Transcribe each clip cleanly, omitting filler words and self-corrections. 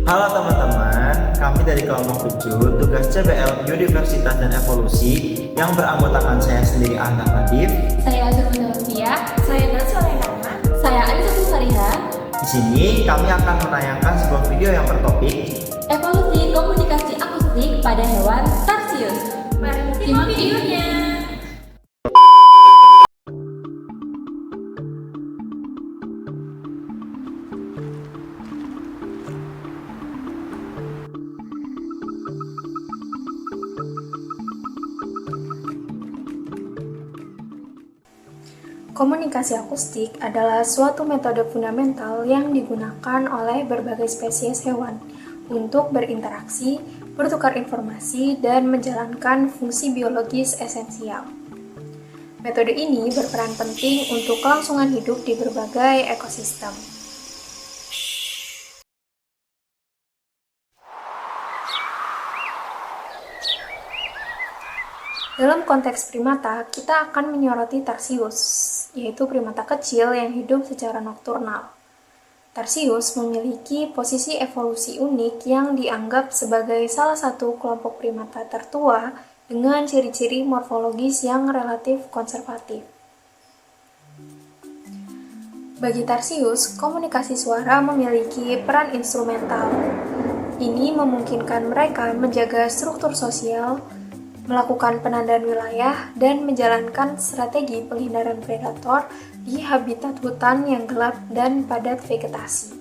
Halo teman-teman, kami dari kelompok 7, tugas CBL Biodiversitas dan Evolusi yang beranggotakan saya sendiri Ahmad Nadif. Saya Azurul Novia. Saya Natsua Renata. Saya Aisyah Sariha. Di sini kami akan menayangkan sebuah video yang bertopik Evolusi komunikasi akustik pada hewan tarsius. Mari simak videonya. Komunikasi akustik adalah suatu metode fundamental yang digunakan oleh berbagai spesies hewan untuk berinteraksi, bertukar informasi, dan menjalankan fungsi biologis esensial. Metode ini berperan penting untuk kelangsungan hidup di berbagai ekosistem. Dalam konteks primata, kita akan menyoroti Tarsius, yaitu primata kecil yang hidup secara nokturnal. Tarsius memiliki posisi evolusi unik yang dianggap sebagai salah satu kelompok primata tertua dengan ciri-ciri morfologis yang relatif konservatif. Bagi Tarsius, komunikasi suara memiliki peran instrumental. Ini memungkinkan mereka menjaga struktur sosial, melakukan penandaan wilayah, dan menjalankan strategi penghindaran predator di habitat hutan yang gelap dan padat vegetasi.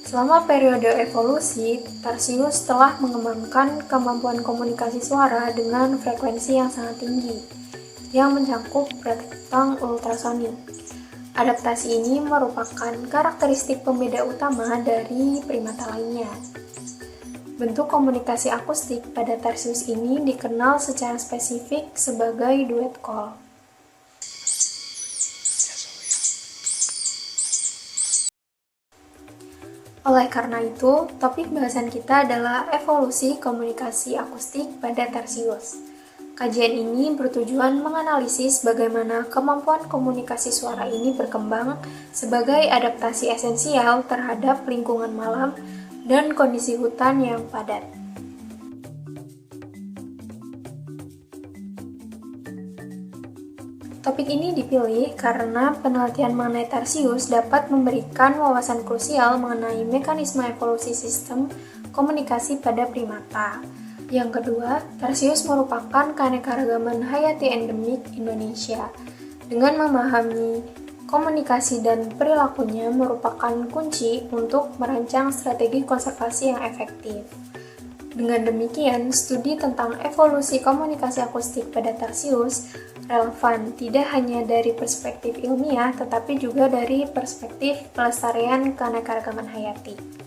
Selama periode evolusi, Tarsius telah mengembangkan kemampuan komunikasi suara dengan frekuensi yang sangat tinggi, yang mencakup rentang ultrasonik. Adaptasi ini merupakan karakteristik pembeda utama dari primata lainnya. Bentuk komunikasi akustik pada Tarsius ini dikenal secara spesifik sebagai duet call. Oleh karena itu, topik bahasan kita adalah evolusi komunikasi akustik pada Tarsius. Kajian ini bertujuan menganalisis bagaimana kemampuan komunikasi suara ini berkembang sebagai adaptasi esensial terhadap lingkungan malam dan kondisi hutan yang padat. Topik ini dipilih karena penelitian mengenai Tarsius dapat memberikan wawasan krusial mengenai mekanisme evolusi sistem komunikasi pada primata. Yang kedua, Tarsius merupakan keanekaragaman hayati endemik Indonesia. Dengan memahami komunikasi dan perilakunya merupakan kunci untuk merancang strategi konservasi yang efektif. Dengan demikian, studi tentang evolusi komunikasi akustik pada Tarsius relevan tidak hanya dari perspektif ilmiah, tetapi juga dari perspektif pelestarian keanekaragaman hayati.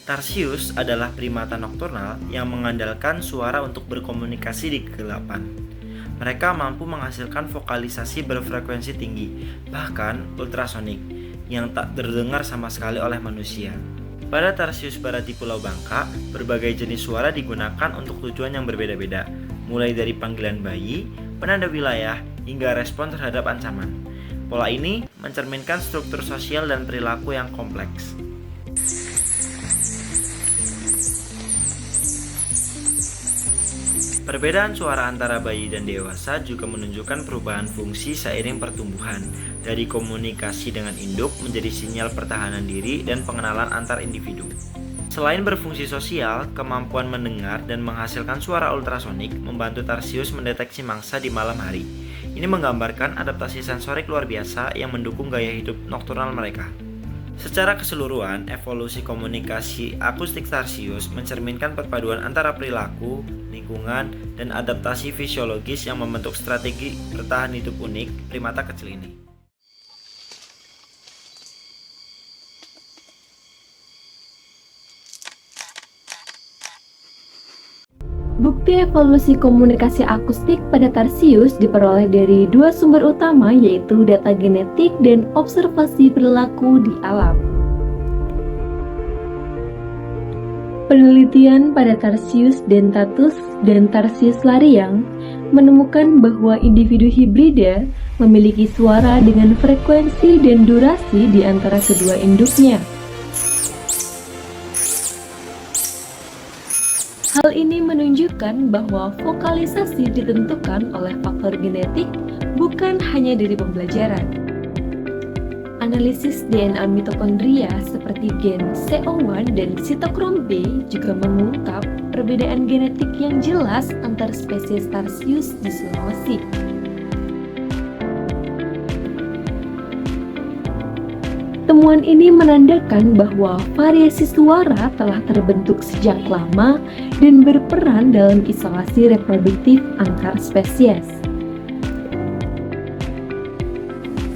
Tarsius adalah primata nokturnal yang mengandalkan suara untuk berkomunikasi di kegelapan. Mereka mampu menghasilkan vokalisasi berfrekuensi tinggi, bahkan ultrasonik, yang tak terdengar sama sekali oleh manusia. Pada Tarsius Barat di Pulau Bangka, berbagai jenis suara digunakan untuk tujuan yang berbeda-beda, mulai dari panggilan bayi, penanda wilayah, hingga respon terhadap ancaman. Pola ini mencerminkan struktur sosial dan perilaku yang kompleks. Perbedaan suara antara bayi dan dewasa juga menunjukkan perubahan fungsi seiring pertumbuhan, dari komunikasi dengan induk menjadi sinyal pertahanan diri dan pengenalan antar individu. Selain berfungsi sosial, kemampuan mendengar dan menghasilkan suara ultrasonik membantu Tarsius mendeteksi mangsa di malam hari. Ini menggambarkan adaptasi sensorik luar biasa yang mendukung gaya hidup nokturnal mereka. Secara keseluruhan, evolusi komunikasi akustik Tarsius mencerminkan perpaduan antara perilaku, lingkungan, dan adaptasi fisiologis yang membentuk strategi bertahan hidup unik primata kecil ini. Bukti Bukti evolusi komunikasi akustik pada tarsius diperoleh dari dua sumber utama, yaitu data genetik dan observasi perilaku di alam. Penelitian pada Tarsius dentatus dan Tarsius lariang menemukan bahwa individu hibrida memiliki suara dengan frekuensi dan durasi di antara kedua induknya. Hal ini menunjukkan bahwa vokalisasi ditentukan oleh faktor genetik, bukan hanya dari pembelajaran. Analisis DNA mitokondria seperti gen CO1 dan sitokrom B juga mengungkap perbedaan genetik yang jelas antar spesies Tarsius di Sulawesi. Temuan ini menandakan bahwa variasi suara telah terbentuk sejak lama dan berperan dalam isolasi reproduktif antar spesies.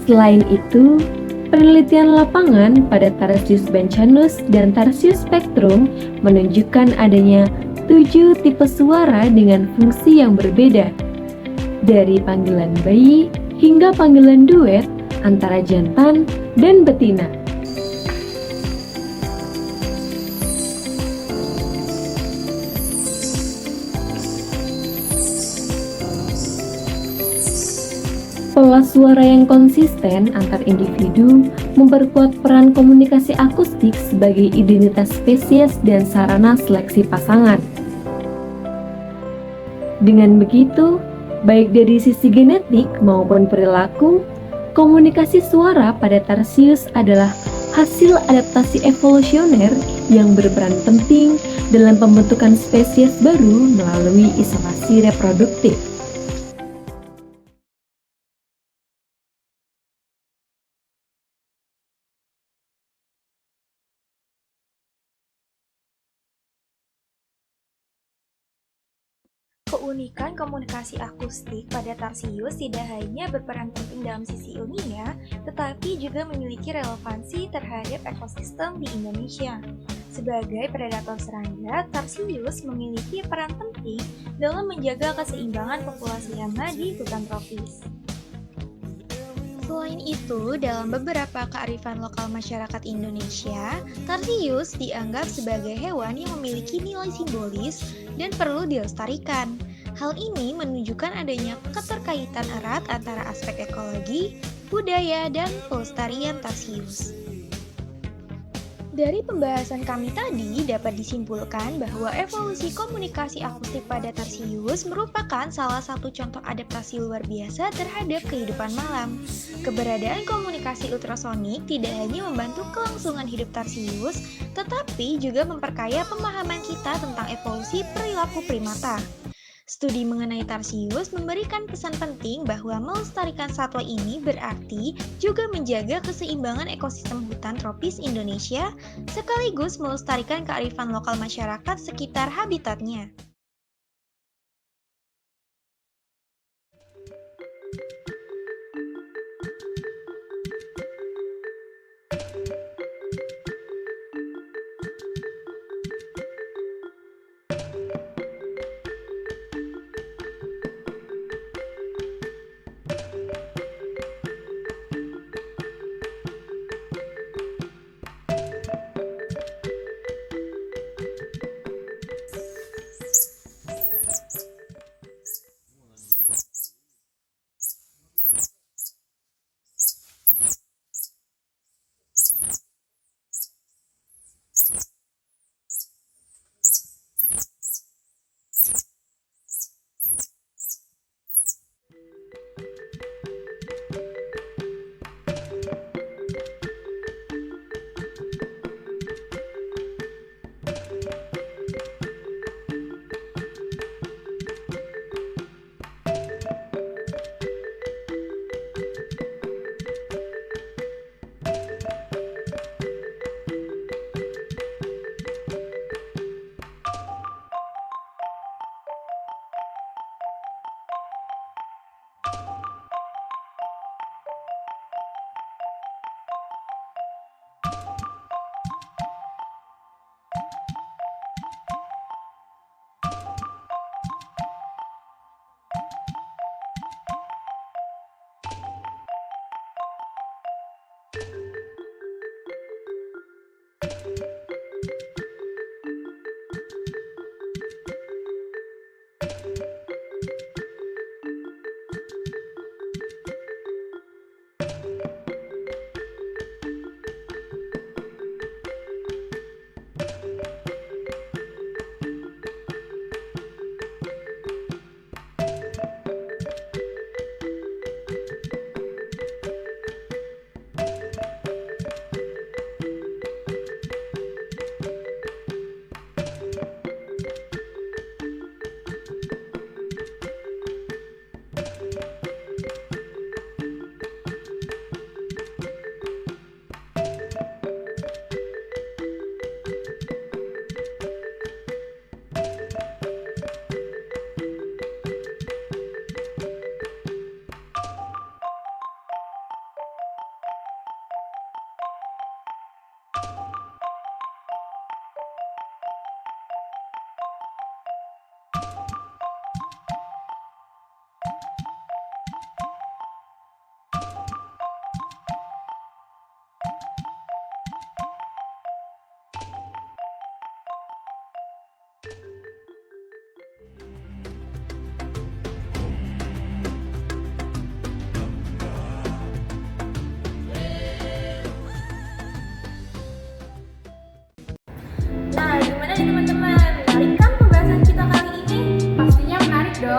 Selain itu, penelitian lapangan pada Tarsius benchanus dan Tarsius spectrum menunjukkan adanya 7 tipe suara dengan fungsi yang berbeda, dari panggilan bayi hingga panggilan duet antara jantan dan betina. Pola suara yang konsisten antar individu memperkuat peran komunikasi akustik sebagai identitas spesies dan sarana seleksi pasangan. Dengan begitu, baik dari sisi genetik maupun perilaku, komunikasi suara pada Tarsius adalah hasil adaptasi evolusioner yang berperan penting dalam pembentukan spesies baru melalui isolasi reproduktif. Keunikan komunikasi akustik pada Tarsius tidak hanya berperan penting dalam sisi ilmiah, tetapi juga memiliki relevansi terhadap ekosistem di Indonesia. Sebagai predator serangga, Tarsius memiliki peran penting dalam menjaga keseimbangan populasi hama di hutan tropis. Selain itu, dalam beberapa kearifan lokal masyarakat Indonesia, Tarsius dianggap sebagai hewan yang memiliki nilai simbolis dan perlu dilestarikan. Hal ini menunjukkan adanya keterkaitan erat antara aspek ekologi, budaya, dan pelestarian Tarsius. Dari pembahasan kami tadi dapat disimpulkan bahwa evolusi komunikasi akustik pada Tarsius merupakan salah satu contoh adaptasi luar biasa terhadap kehidupan malam. Keberadaan komunikasi ultrasonik tidak hanya membantu kelangsungan hidup Tarsius, tetapi juga memperkaya pemahaman kita tentang evolusi perilaku primata. Studi mengenai Tarsius memberikan pesan penting bahwa melestarikan satwa ini berarti juga menjaga keseimbangan ekosistem hutan tropis Indonesia, sekaligus melestarikan kearifan lokal masyarakat sekitar habitatnya.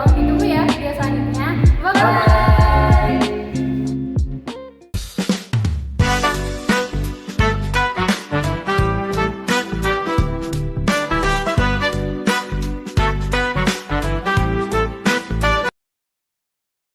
dong.